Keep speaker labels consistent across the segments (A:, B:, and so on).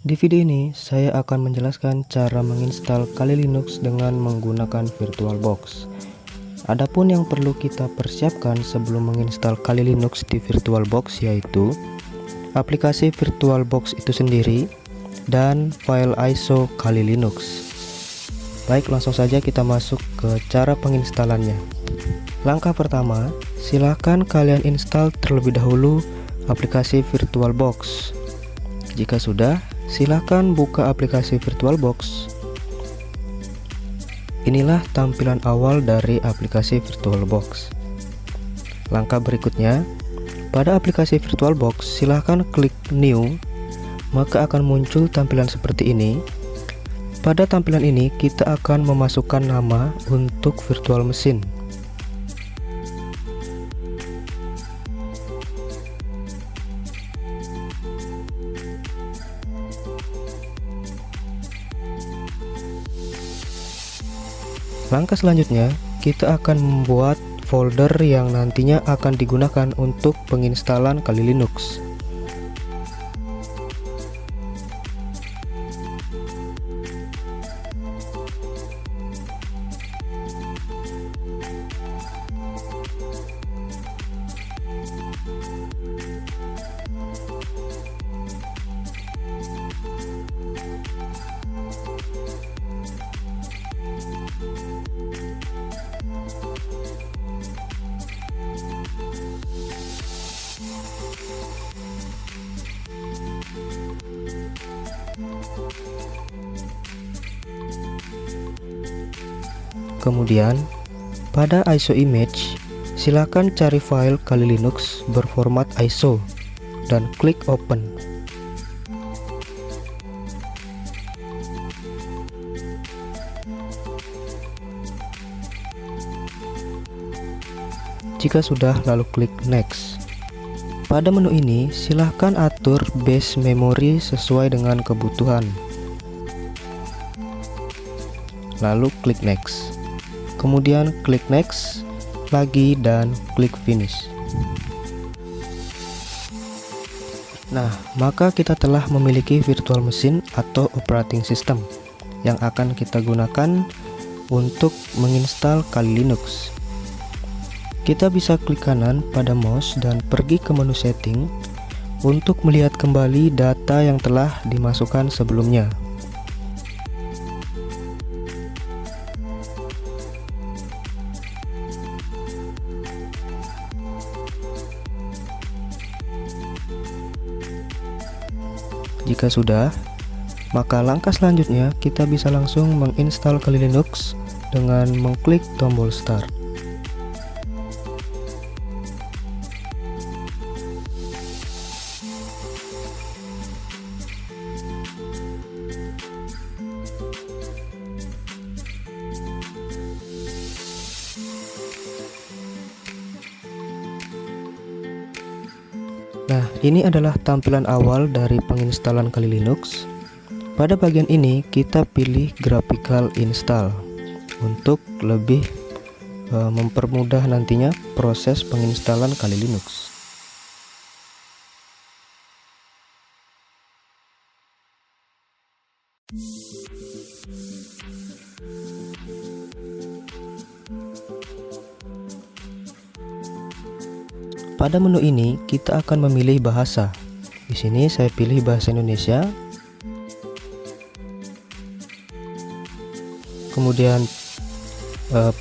A: Di video ini, saya akan menjelaskan cara menginstal Kali Linux dengan menggunakan VirtualBox. Adapun yang perlu kita persiapkan sebelum menginstal Kali Linux di VirtualBox yaitu aplikasi VirtualBox itu sendiri dan file ISO Kali Linux. Baik, langsung saja kita masuk ke cara penginstalannya. Langkah pertama, silakan kalian install terlebih dahulu aplikasi VirtualBox. Jika sudah, silakan buka aplikasi VirtualBox. Inilah tampilan awal dari aplikasi VirtualBox. Langkah berikutnya, pada aplikasi VirtualBox silakan klik New, maka akan muncul tampilan seperti ini. Pada tampilan ini kita akan memasukkan nama untuk virtual machine. Langkah selanjutnya, kita akan membuat folder yang nantinya akan digunakan untuk penginstalan Kali Linux. Kemudian, pada ISO image, silakan cari file Kali Linux berformat ISO dan klik open. Jika sudah, lalu klik next. Pada menu ini, silahkan atur base memory sesuai dengan kebutuhan. Lalu klik next. Kemudian klik next lagi dan klik finish. Nah, maka kita telah memiliki virtual machine atau operating system yang akan kita gunakan untuk menginstal Kali Linux. Kita bisa klik kanan pada mouse dan pergi ke menu setting untuk melihat kembali data yang telah dimasukkan sebelumnya. Jika sudah, maka langkah selanjutnya kita bisa langsung menginstal Kali Linux dengan mengklik tombol start. Nah, ini adalah tampilan awal dari penginstalan Kali Linux. Pada bagian ini kita pilih graphical install untuk lebih mempermudah nantinya proses penginstalan Kali Linux. Pada menu ini kita akan memilih bahasa. Di sini saya pilih bahasa Indonesia. Kemudian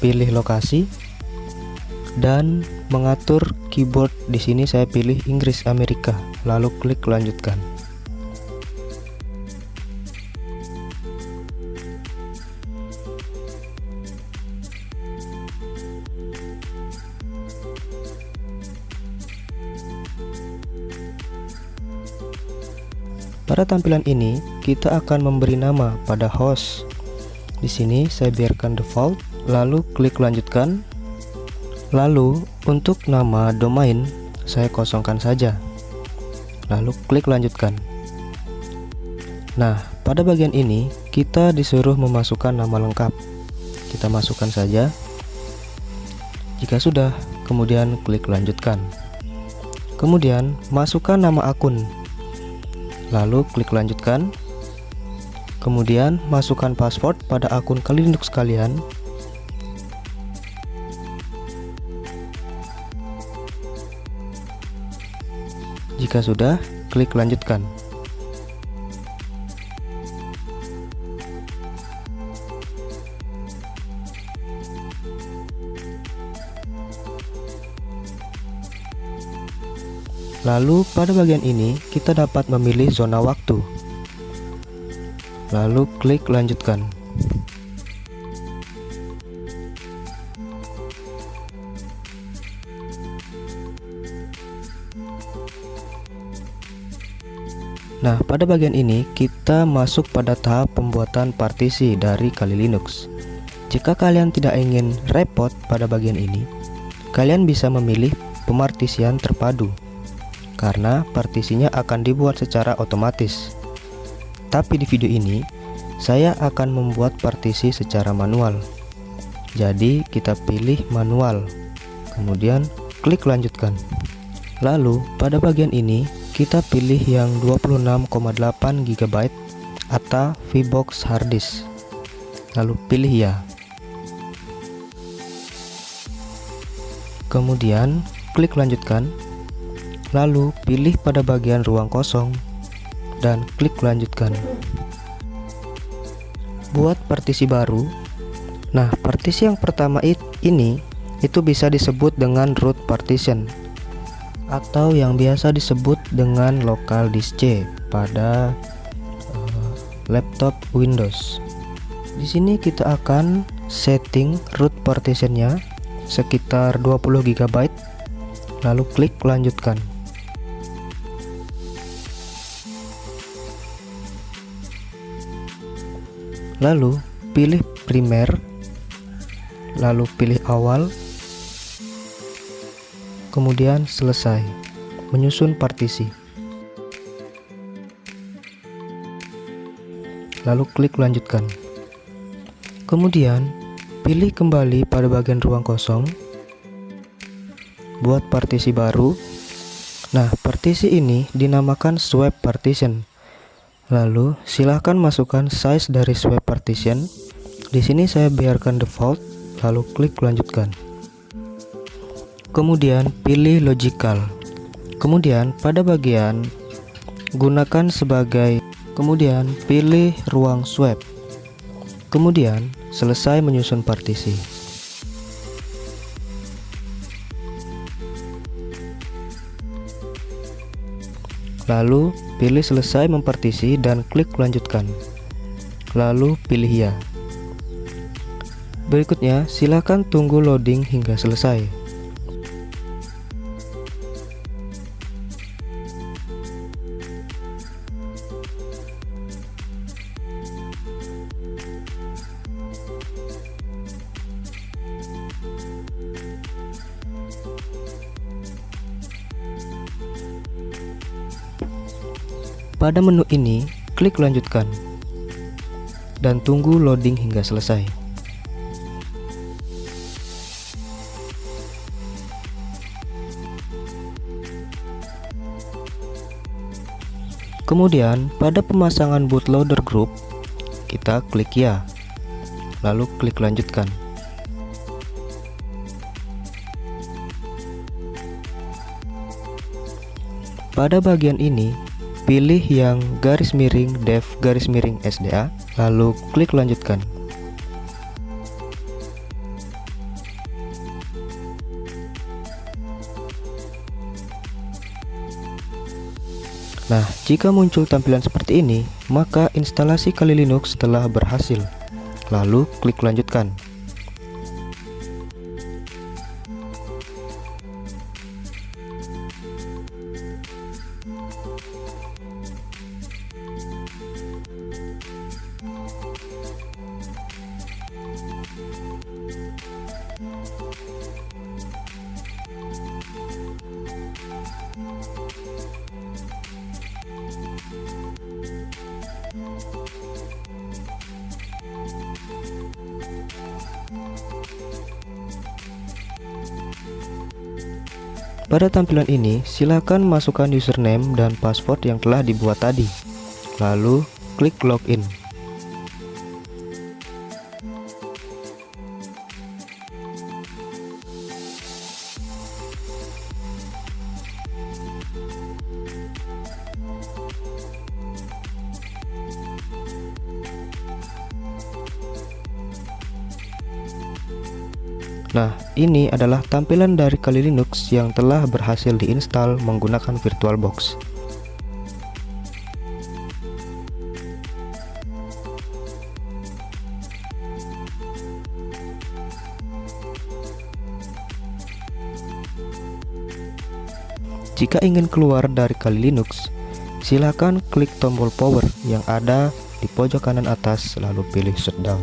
A: pilih lokasi dan mengatur keyboard. Di sini saya pilih Inggris Amerika, lalu klik lanjutkan. Pada tampilan ini, kita akan memberi nama pada host. Di sini saya biarkan default, lalu klik lanjutkan. Lalu untuk nama domain saya kosongkan saja. Lalu klik lanjutkan. Nah, pada bagian ini kita disuruh memasukkan nama lengkap. Kita masukkan saja. Jika sudah, kemudian klik lanjutkan. Kemudian masukkan nama akun. Lalu klik lanjutkan. Kemudian masukkan password pada akun Kali Linux kalian. Jika sudah, klik lanjutkan. Lalu pada bagian ini kita dapat memilih zona waktu. Lalu klik lanjutkan. Nah, pada bagian ini kita masuk pada tahap pembuatan partisi dari Kali Linux. Jika kalian tidak ingin repot pada bagian ini, kalian bisa memilih pemartisian terpadu, karena partisinya akan dibuat secara otomatis. Tapi di video ini, saya akan membuat partisi secara manual. Jadi kita pilih manual, kemudian klik lanjutkan. Lalu pada bagian ini, kita pilih yang 26,8 GB atau VBox hard disk. Lalu pilih ya. Kemudian klik lanjutkan. Lalu pilih pada bagian ruang kosong dan klik lanjutkan. Buat partisi baru. Nah, partisi yang pertama ini itu bisa disebut dengan root partition atau yang biasa disebut dengan local disk C pada laptop Windows. Di sini kita akan setting root partitionnya sekitar 20 GB. Lalu klik lanjutkan. Lalu pilih primer, lalu pilih awal, kemudian selesai, menyusun partisi. Lalu klik lanjutkan. Kemudian pilih kembali pada bagian ruang kosong, buat partisi baru. Nah, partisi ini dinamakan swap partition. Lalu silahkan masukkan size dari swap partition. Di sini saya biarkan default, lalu klik lanjutkan. Kemudian pilih logical. Kemudian pada bagian gunakan sebagai, kemudian pilih ruang swap. Kemudian selesai menyusun partisi. Lalu pilih selesai mempartisi dan klik lanjutkan. Lalu pilih ya. Berikutnya silakan tunggu loading hingga selesai. Pada menu ini, klik lanjutkan dan tunggu loading hingga selesai. Kemudian, pada pemasangan bootloader group, kita klik ya, lalu klik lanjutkan. Pada bagian ini, pilih yang garis miring dev garis miring SDA, lalu klik lanjutkan. Nah, jika muncul tampilan seperti ini, maka instalasi Kali Linux telah berhasil. Lalu klik lanjutkan. Pada tampilan ini, silakan masukkan username dan password yang telah dibuat tadi. Lalu klik login. Nah, ini adalah tampilan dari Kali Linux yang telah berhasil diinstal menggunakan VirtualBox. Jika ingin keluar dari Kali Linux, silakan klik tombol power yang ada di pojok kanan atas lalu pilih shutdown.